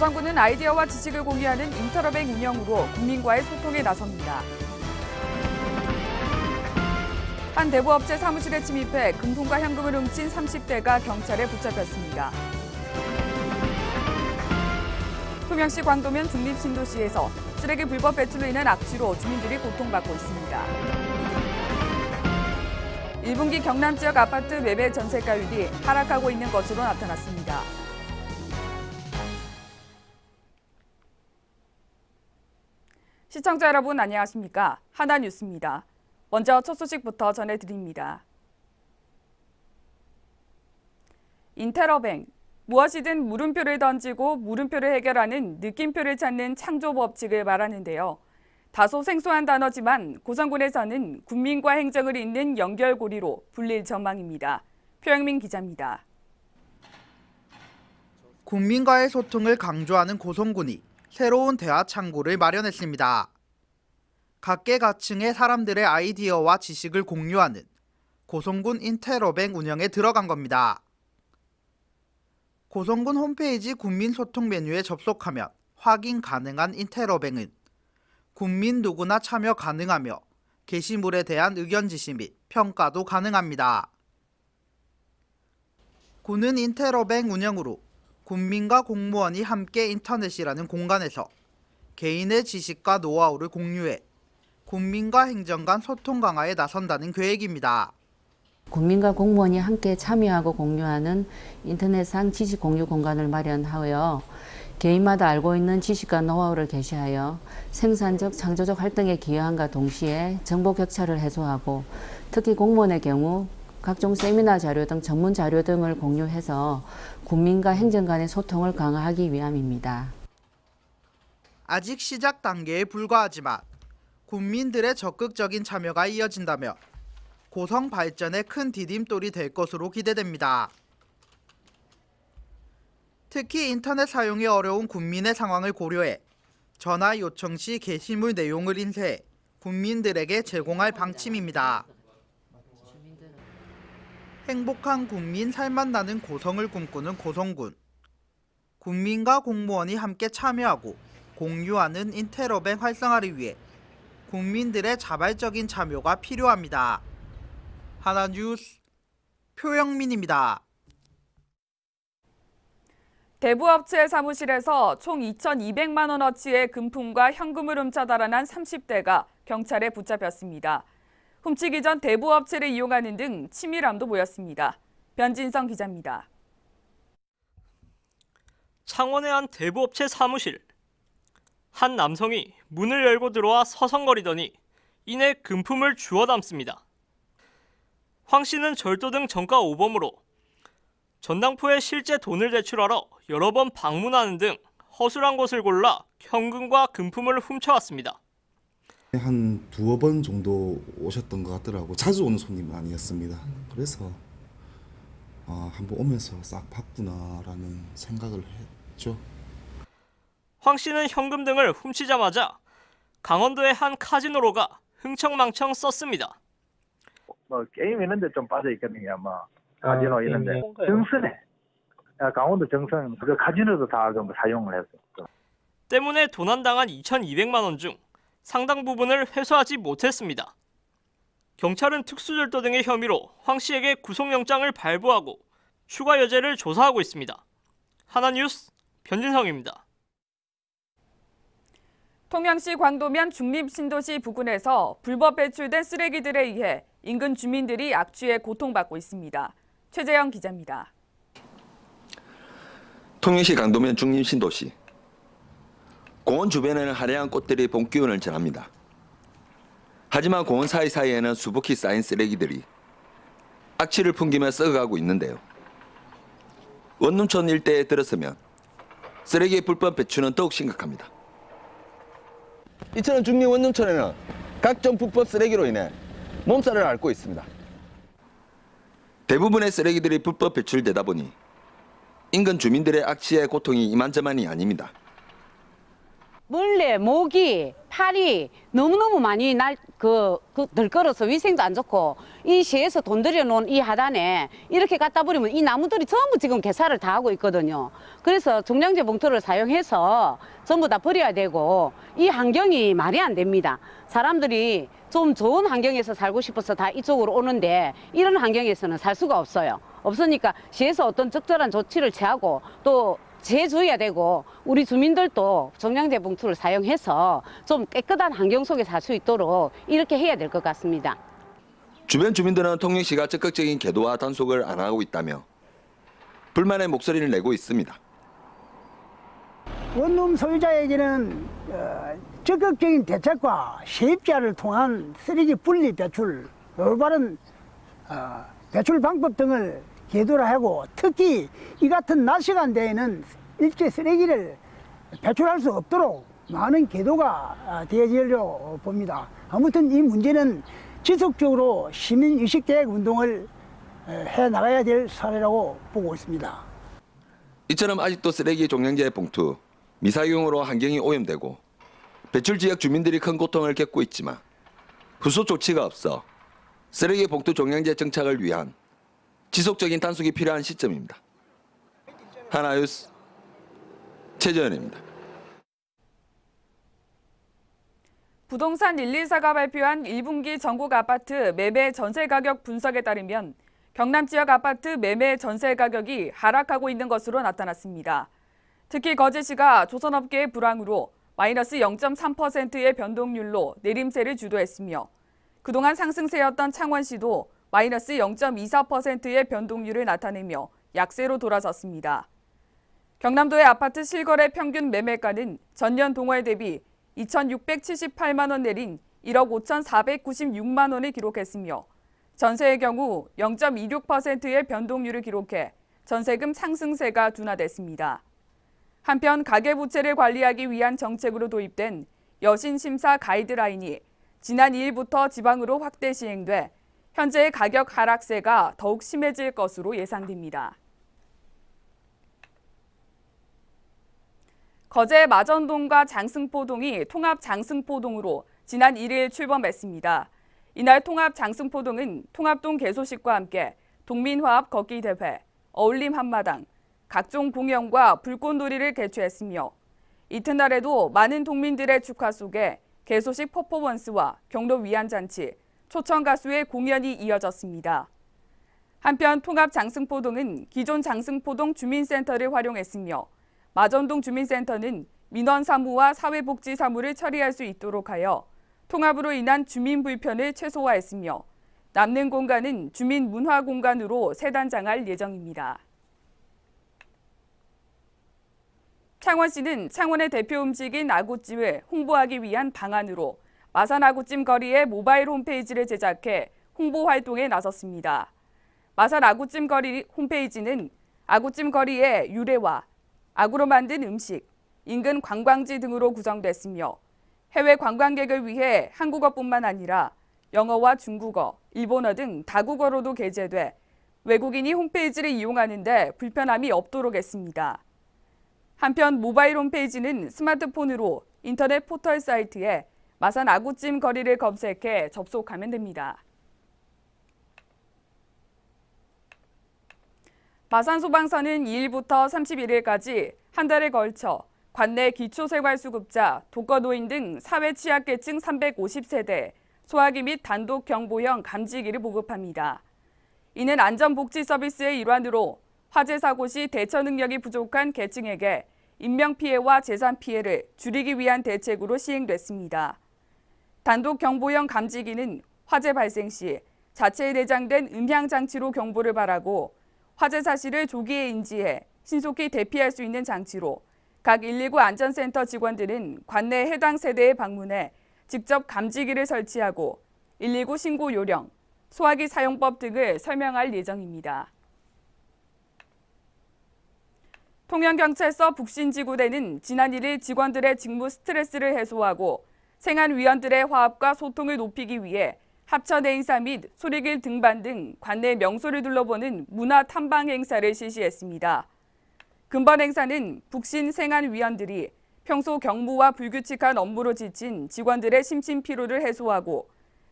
고성군은 아이디어와 지식을 공유하는 인터러뱅 운영으로 국민과의 소통에 나섭니다. 한 대부업체 사무실에 침입해 금품과 현금을 훔친 30대가 경찰에 붙잡혔습니다. 통영시 광도면 중립신도시에서 쓰레기 불법 배출로 인한 악취로 주민들이 고통받고 있습니다. 1분기 경남 지역 아파트 매매 전세가율이 하락하고 있는 것으로 나타났습니다. 시청자 여러분 안녕하십니까? 하나뉴스입니다. 먼저 첫 소식부터 전해드립니다. 인테러뱅, 무엇이든 물음표를 던지고 물음표를 해결하는 느낌표를 찾는 창조 법칙을 말하는데요. 다소 생소한 단어지만 고성군에서는 국민과 행정을 잇는 연결고리로 불릴 전망입니다. 표영민 기자입니다. 국민과의 소통을 강조하는 고성군이 새로운 대화 창구를 마련했습니다. 각계각층의 사람들의 아이디어와 지식을 공유하는 고성군 인테러뱅 운영에 들어간 겁니다. 고성군 홈페이지 국민소통 메뉴에 접속하면 확인 가능한 인테러뱅은 국민 누구나 참여 가능하며 게시물에 대한 의견 지시 및 평가도 가능합니다. 군은 인테러뱅 운영으로 국민과 공무원이 함께 인터넷이라는 공간에서 개인의 지식과 노하우를 공유해 국민과 행정 간 소통 강화에 나선다는 계획입니다. 국민과 공무원이 함께 참여하고 공유하는 인터넷상 지식 공유 공간을 마련하여 개인마다 알고 있는 지식과 노하우를 게시하여 생산적, 창조적 활동에 기여함과 동시에 정보 격차를 해소하고 특히 공무원의 경우 각종 세미나 자료 등 전문 자료 등을 공유해서 국민과 행정 간의 소통을 강화하기 위함입니다. 아직 시작 단계에 불과하지만 국민들의 적극적인 참여가 이어진다면 고성 발전에 큰 디딤돌이 될 것으로 기대됩니다. 특히 인터넷 사용이 어려운 국민의 상황을 고려해 전화 요청 시 게시물 내용을 인쇄해 국민들에게 제공할 방침입니다. 행복한 국민 살맛 나는 고성을 꿈꾸는 고성군. 국민과 공무원이 함께 참여하고 공유하는 인테러뱅 활성화를 위해 국민들의 자발적인 참여가 필요합니다. 하나뉴스 표영민입니다. 대부업체 사무실에서 총 2,200만 원어치의 금품과 현금을 훔쳐 달아난 30대가 경찰에 붙잡혔습니다. 훔치기 전 대부업체를 이용하는 등 치밀함도 보였습니다. 변진성 기자입니다. 창원의 한 대부업체 사무실. 한 남성이 문을 열고 들어와 서성거리더니 이내 금품을 주워 담습니다. 황 씨는 절도 등 전과 5범으로 전당포에 실제 돈을 대출하러 여러 번 방문하는 등 허술한 곳을 골라 현금과 금품을 훔쳐왔습니다. 한 두어 번 정도 오셨던 것 같더라고. 자주 오는 손님은 아니었습니다. 그래서 한번 오면서 싹 봤구나라는 생각을 했죠. 황 씨는 현금 등을 훔치자마자 강원도의 한 카지노로 가 흥청망청 썼습니다. 게임 이런 데 좀 빠져 있거든요. 카지노 이런 데. 정선에. 강원도 정선 그 카지노도 다 사용을 했어. 때문에 도난당한 2,200만 원 중 상당 부분을 회수하지 못했습니다. 경찰은 특수절도 등의 혐의로 황 씨에게 구속영장을 발부하고 추가 여죄를 조사하고 있습니다. 하나뉴스 변진성입니다. 통영시 광도면 중립신도시 부근에서 불법 배출된 쓰레기들에 의해 인근 주민들이 악취에 고통받고 있습니다. 최재영 기자입니다. 통영시 광도면 중립신도시. 공원 주변에는 화려한 꽃들이 봄 기운을 전합니다. 하지만 공원 사이사이에는 수북히 쌓인 쓰레기들이 악취를 풍기며 썩어가고 있는데요. 원룸촌 일대에 들어서면 쓰레기의 불법 배출은 더욱 심각합니다. 이처럼 중립 원룸촌에는 각종 불법 쓰레기로 인해 몸살을 앓고 있습니다. 대부분의 쓰레기들이 불법 배출되다 보니 인근 주민들의 악취의 고통이 이만저만이 아닙니다. 벌레, 모기, 파리 너무너무 많이 들끓어서 위생도 안 좋고 이 시에서 돈 들여놓은 이 하단에 이렇게 갖다 버리면 이 나무들이 전부 지금 개사를 다 하고 있거든요. 그래서 종량제 봉투를 사용해서 전부 다 버려야 되고 이 환경이 말이 안 됩니다. 사람들이 좀 좋은 환경에서 살고 싶어서 다 이쪽으로 오는데 이런 환경에서는 살 수가 없어요. 없으니까 시에서 어떤 적절한 조치를 취하고 또 재줘야 되고 우리 주민들도 종량제 봉투를 사용해서 좀 깨끗한 환경 속에 살 수 있도록 이렇게 해야 될 것 같습니다. 주변 주민들은 통영시가 적극적인 계도와 단속을 안 하고 있다며 불만의 목소리를 내고 있습니다. 원룸 소유자에게는 적극적인 대책과 세입자를 통한 쓰레기 분리 배출, 올바른 배출 방법 등을 계도를 하고 특히 이 같은 낮 시간대에는 일체 쓰레기를 배출할 수 없도록 많은 계도가 되어지려고 봅니다. 아무튼 이 문제는 지속적으로 시민의식계획 운동을 해나가야 될 사례라고 보고 있습니다. 이처럼 아직도 쓰레기 종량제 봉투, 미사용으로 환경이 오염되고 배출 지역 주민들이 큰 고통을 겪고 있지만 후속 조치가 없어 쓰레기 봉투 종량제 정착을 위한 지속적인 단속이 필요한 시점입니다. 하나뉴스 최재현입니다. 부동산 124가 발표한 1분기 전국 아파트 매매 전세 가격 분석에 따르면 경남 지역 아파트 매매 전세 가격이 하락하고 있는 것으로 나타났습니다. 특히 거제시가 조선업계의 불황으로 마이너스 0.3%의 변동률로 내림세를 주도했으며 그동안 상승세였던 창원시도 마이너스 0.24%의 변동률을 나타내며 약세로 돌아섰습니다. 경남도의 아파트 실거래 평균 매매가는 전년 동월 대비 2,678만 원 내린 1억 5,496만 원을 기록했으며 전세의 경우 0.26%의 변동률을 기록해 전세금 상승세가 둔화됐습니다. 한편 가계부채를 관리하기 위한 정책으로 도입된 여신심사 가이드라인이 지난 2일부터 지방으로 확대 시행돼 현재의 가격 하락세가 더욱 심해질 것으로 예상됩니다. 거제 마전동과 장승포동이 통합 장승포동으로 지난 1일 출범했습니다. 이날 통합 장승포동은 통합동 개소식과 함께 동민화합 걷기 대회, 어울림 한마당, 각종 공연과 불꽃놀이를 개최했으며 이튿날에도 많은 동민들의 축하 속에 개소식 퍼포먼스와 경로 위안잔치, 초청 가수의 공연이 이어졌습니다. 한편 통합 장승포동은 기존 장승포동 주민센터를 활용했으며 마전동 주민센터는 민원사무와 사회복지사무를 처리할 수 있도록 하여 통합으로 인한 주민 불편을 최소화했으며 남는 공간은 주민 문화 공간으로 재단장할 예정입니다. 창원시는 창원의 대표 음식인 아구찜을 홍보하기 위한 방안으로 마산 아구찜 거리의 모바일 홈페이지를 제작해 홍보 활동에 나섰습니다. 마산 아구찜 거리 홈페이지는 아구찜 거리의 유래와 아구로 만든 음식, 인근 관광지 등으로 구성됐으며 해외 관광객을 위해 한국어뿐만 아니라 영어와 중국어, 일본어 등 다국어로도 게재돼 외국인이 홈페이지를 이용하는 데 불편함이 없도록 했습니다. 한편 모바일 홈페이지는 스마트폰으로 인터넷 포털 사이트에 마산 아구찜 거리를 검색해 접속하면 됩니다. 마산소방서는 2일부터 31일까지 한 달에 걸쳐 관내 기초생활수급자, 독거노인 등 사회 취약계층 350세대에 소화기 및 단독 경보형 감지기를 보급합니다. 이는 안전복지 서비스의 일환으로 화재 사고 시 대처 능력이 부족한 계층에게 인명피해와 재산피해를 줄이기 위한 대책으로 시행됐습니다. 단독 경보형 감지기는 화재 발생 시 자체에 내장된 음향장치로 경보를 발하고 화재 사실을 조기에 인지해 신속히 대피할 수 있는 장치로 각 119 안전센터 직원들은 관내 해당 세대에 방문해 직접 감지기를 설치하고 119 신고 요령, 소화기 사용법 등을 설명할 예정입니다. 통영경찰서 북신지구대는 지난 1일 직원들의 직무 스트레스를 해소하고 생안위원들의 화합과 소통을 높이기 위해 합천 행사 및 소리길 등반 등 관내 명소를 둘러보는 문화 탐방 행사를 실시했습니다. 금번 행사는 북신 생안위원들이 평소 경무와 불규칙한 업무로 지친 직원들의 심신 피로를 해소하고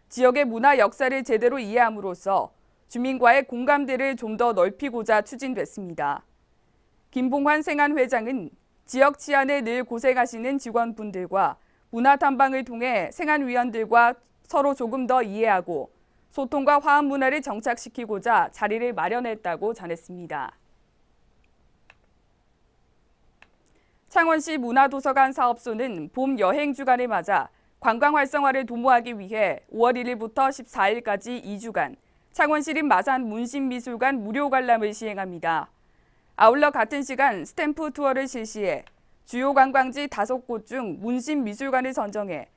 지역의 문화 역사를 제대로 이해함으로써 주민과의 공감대를 좀 더 넓히고자 추진됐습니다. 김봉환 생안회장은 지역 치안에 늘 고생하시는 직원분들과 문화 탐방을 통해 생안위원들과 서로 조금 더 이해하고 소통과 화합 문화를 정착시키고자 자리를 마련했다고 전했습니다. 창원시 문화도서관 사업소는 봄 여행 주간을 맞아 관광 활성화를 도모하기 위해 5월 1일부터 14일까지 2주간 창원시립 마산 문신미술관 무료 관람을 시행합니다. 아울러 같은 시간 스탬프 투어를 실시해 주요 관광지 5곳 중 문신미술관을 선정해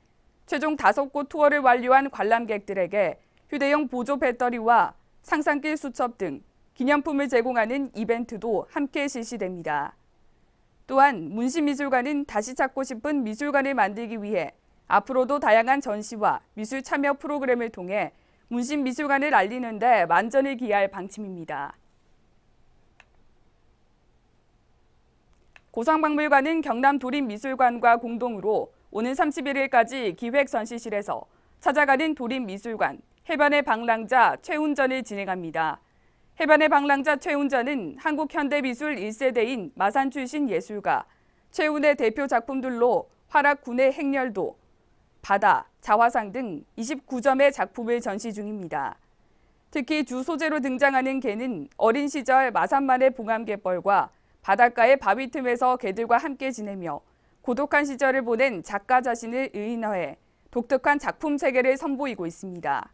최종 5곳 투어를 완료한 관람객들에게 휴대용 보조 배터리와 상상길 수첩 등 기념품을 제공하는 이벤트도 함께 실시됩니다. 또한 문신미술관은 다시 찾고 싶은 미술관을 만들기 위해 앞으로도 다양한 전시와 미술 참여 프로그램을 통해 문신미술관을 알리는 데 만전을 기할 방침입니다. 고성박물관은 경남도립미술관과 공동으로 오는 31일까지 기획전시실에서 찾아가는 도립미술관 해변의 방랑자 최운전을 진행합니다. 해변의 방랑자 최운전은 한국현대미술 1세대인 마산 출신 예술가 최운의 대표 작품들로 화락군의 행렬도, 바다, 자화상 등 29점의 작품을 전시 중입니다. 특히 주 소재로 등장하는 개는 어린 시절 마산만의 봉암갯벌과 바닷가의 바위 틈에서 개들과 함께 지내며 고독한 시절을 보낸 작가 자신을 의인화해 독특한 작품 세계를 선보이고 있습니다.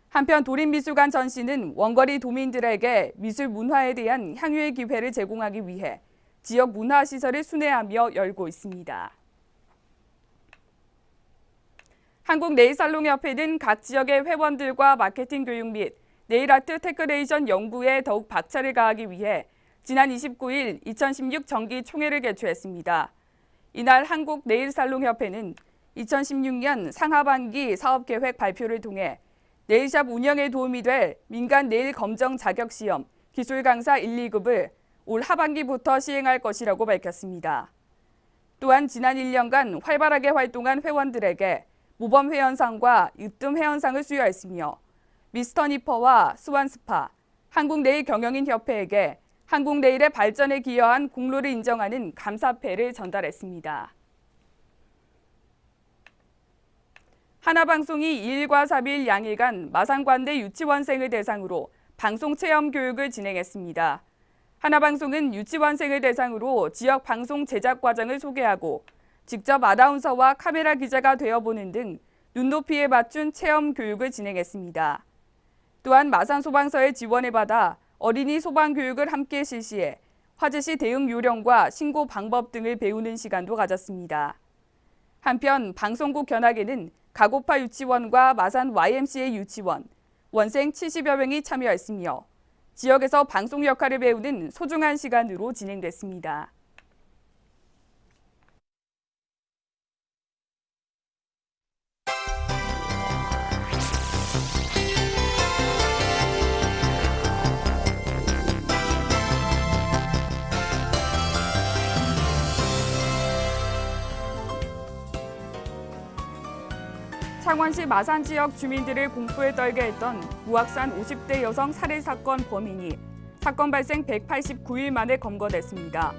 한편 도립미술관 전시는 원거리 도민들에게 미술 문화에 대한 향유의 기회를 제공하기 위해 지역 문화시설을 순회하며 열고 있습니다. 한국네일살롱협회는 각 지역의 회원들과 마케팅 교육 및 네일아트 테크레이션 연구에 더욱 박차를 가하기 위해 지난 29일 2016 정기총회를 개최했습니다. 이날 한국네일살롱협회는 2016년 상하반기 사업계획 발표를 통해 네일샵 운영에 도움이 될 민간 네일 검정 자격시험 기술 강사 1, 2급을 올 하반기부터 시행할 것이라고 밝혔습니다. 또한 지난 1년간 활발하게 활동한 회원들에게 모범 회원상과 으뜸 회원상을 수여했으며 미스터 니퍼와 스완스파, 한국네일경영인협회에게 한국네일의 발전에 기여한 공로를 인정하는 감사패를 전달했습니다. 하나방송이 2일과 3일 양일간 마산관대 유치원생을 대상으로 방송체험 교육을 진행했습니다. 하나방송은 유치원생을 대상으로 지역 방송 제작 과정을 소개하고 직접 아나운서와 카메라 기자가 되어보는 등 눈높이에 맞춘 체험 교육을 진행했습니다. 또한 마산소방서의 지원을 받아 어린이 소방교육을 함께 실시해 화재시 대응 요령과 신고 방법 등을 배우는 시간도 가졌습니다. 한편 방송국 견학에는 가고파 유치원과 마산 YMCA 유치원, 원생 70여 명이 참여했으며 지역에서 방송 역할을 배우는 소중한 시간으로 진행됐습니다. 창원시 마산 지역 주민들을 공포에 떨게 했던 무악산 50대 여성 살해 사건 범인이 사건 발생 189일 만에 검거됐습니다.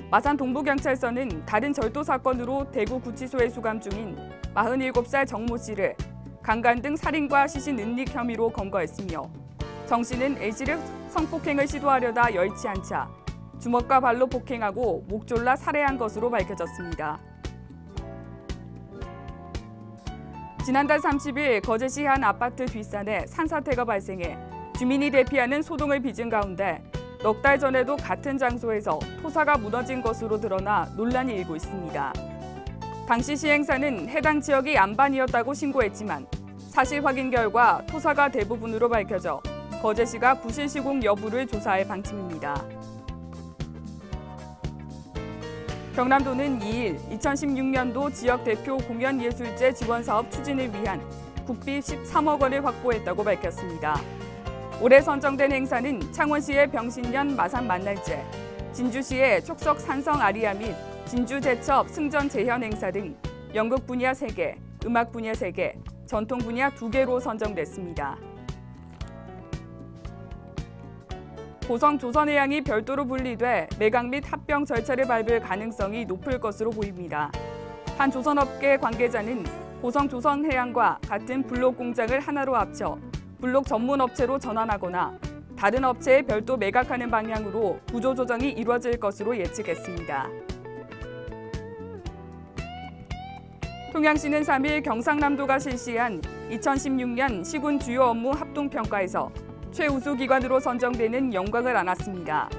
마산 동부경찰서는 다른 절도 사건으로 대구구치소에 수감 중인 47살 정모 씨를 강간 등 살인과 시신 은닉 혐의로 검거했으며 정 씨는 A 씨를 성폭행을 시도하려다 여의치 않자 주먹과 발로 폭행하고 목 졸라 살해한 것으로 밝혀졌습니다. 지난달 30일 거제시 한 아파트 뒷산에 산사태가 발생해 주민이 대피하는 소동을 빚은 가운데 넉 달 전에도 같은 장소에서 토사가 무너진 것으로 드러나 논란이 일고 있습니다. 당시 시행사는 해당 지역이 안반이었다고 신고했지만 사실 확인 결과 토사가 대부분으로 밝혀져 거제시가 부실 시공 여부를 조사할 방침입니다. 경남도는 2일 2016년도 지역 대표 공연예술제 지원사업 추진을 위한 국비 13억 원을 확보했다고 밝혔습니다. 올해 선정된 행사는 창원시의 병신년 마산 만날제, 진주시의 촉석 산성 아리아 및 진주제첩 승전재현 행사 등 연극 분야 3개, 음악 분야 3개, 전통 분야 2개로 선정됐습니다. 고성 조선해양이 별도로 분리돼 매각 및 합병 절차를 밟을 가능성이 높을 것으로 보입니다. 한 조선업계 관계자는 고성 조선해양과 같은 블록 공장을 하나로 합쳐 블록 전문 업체로 전환하거나 다른 업체에 별도 매각하는 방향으로 구조조정이 이루어질 것으로 예측했습니다. 통양시는 3일 경상남도가 실시한 2016년 시군 주요 업무 합동평가에서 최우수 기관으로 선정되는 영광을 안았습니다.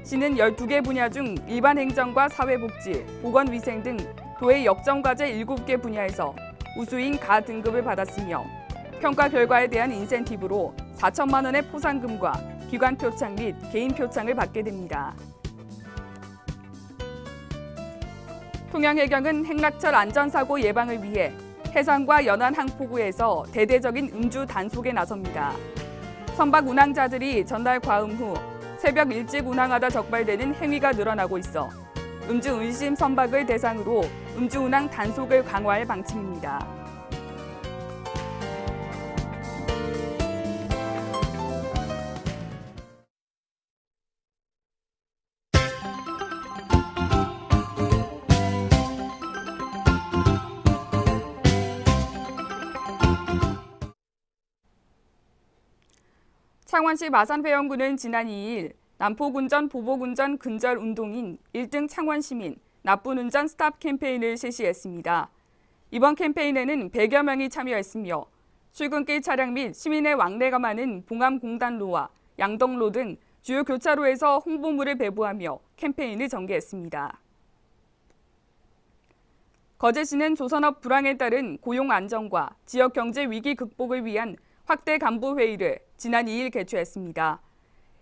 시는 12개 분야 중 일반 행정과 사회복지, 보건위생 등 도의 역점과제 7개 분야에서 우수인 가 등급을 받았으며 평가 결과에 대한 인센티브로 4천만 원의 포상금과 기관 표창 및 개인 표창을 받게 됩니다. 통양해경은 행락철 안전사고 예방을 위해 해상과 연안 항포구에서 대대적인 음주 단속에 나섭니다. 선박 운항자들이 전날 과음 후 새벽 일찍 운항하다 적발되는 행위가 늘어나고 있어 음주 의심 선박을 대상으로 음주 운항 단속을 강화할 방침입니다. 창원시 마산회원군은 지난 2일 남포군전 보복운전 근절 운동인 1등 창원시민 나쁜 운전 스탑 캠페인을 실시했습니다. 이번 캠페인에는 100여 명이 참여했으며 출근길 차량 및 시민의 왕래가 많은 봉암공단로와 양덕로 등 주요 교차로에서 홍보물을 배부하며 캠페인을 전개했습니다. 거제시는 조선업 불황에 따른 고용 안정과 지역 경제 위기 극복을 위한 확대 간부 회의를 지난 2일 개최했습니다.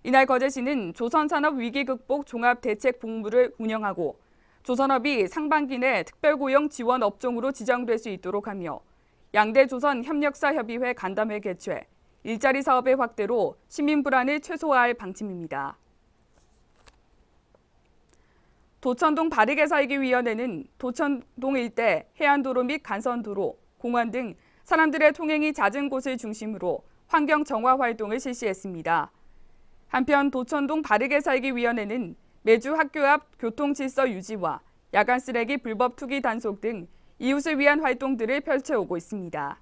이날 거제시는 조선산업 위기 극복 종합대책본부를 운영하고 조선업이 상반기 내 특별고용 지원 업종으로 지정될 수 있도록 하며 양대조선 협력사협의회 간담회 개최, 일자리 사업의 확대로 시민 불안을 최소화할 방침입니다. 도천동 바르게 살기 위원회는 도천동 일대 해안도로 및 간선도로, 공원 등 사람들의 통행이 잦은 곳을 중심으로 환경 정화 활동을 실시했습니다. 한편 도천동 바르게 살기 위원회는 매주 학교 앞 교통 질서 유지와 야간 쓰레기 불법 투기 단속 등 이웃을 위한 활동들을 펼쳐오고 있습니다.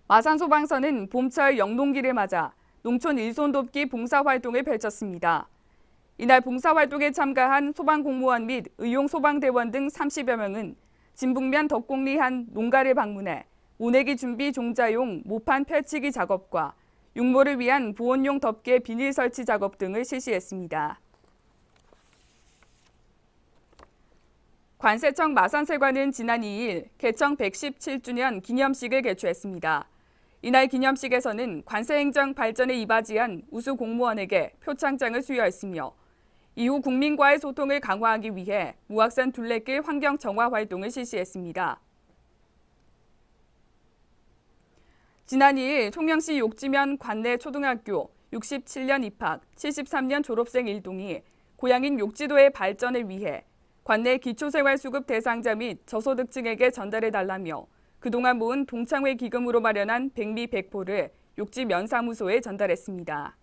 마산소방서는 봄철 영농기를 맞아 농촌 일손 돕기 봉사활동을 펼쳤습니다. 이날 봉사활동에 참가한 소방공무원 및 의용소방대원 등 30여 명은 진북면 덕곡리 한 농가를 방문해 모내기 준비 종자용 모판 펼치기 작업과 육모를 위한 보온용 덮개 비닐 설치 작업 등을 실시했습니다. 관세청 마산세관은 지난 2일 개청 117주년 기념식을 개최했습니다. 이날 기념식에서는 관세행정 발전에 이바지한 우수 공무원에게 표창장을 수여했으며 이후 국민과의 소통을 강화하기 위해 무악산 둘레길 환경 정화 활동을 실시했습니다. 지난 2일 통영시 욕지면 관내 초등학교 67년 입학, 73년 졸업생 일동이 고향인 욕지도의 발전을 위해 관내 기초생활수급 대상자 및 저소득층에게 전달해달라며 그동안 모은 동창회 기금으로 마련한 백미 100포를 욕지면사무소에 전달했습니다.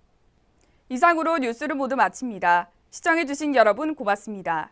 이상으로 뉴스를 모두 마칩니다. 시청해주신 여러분 고맙습니다.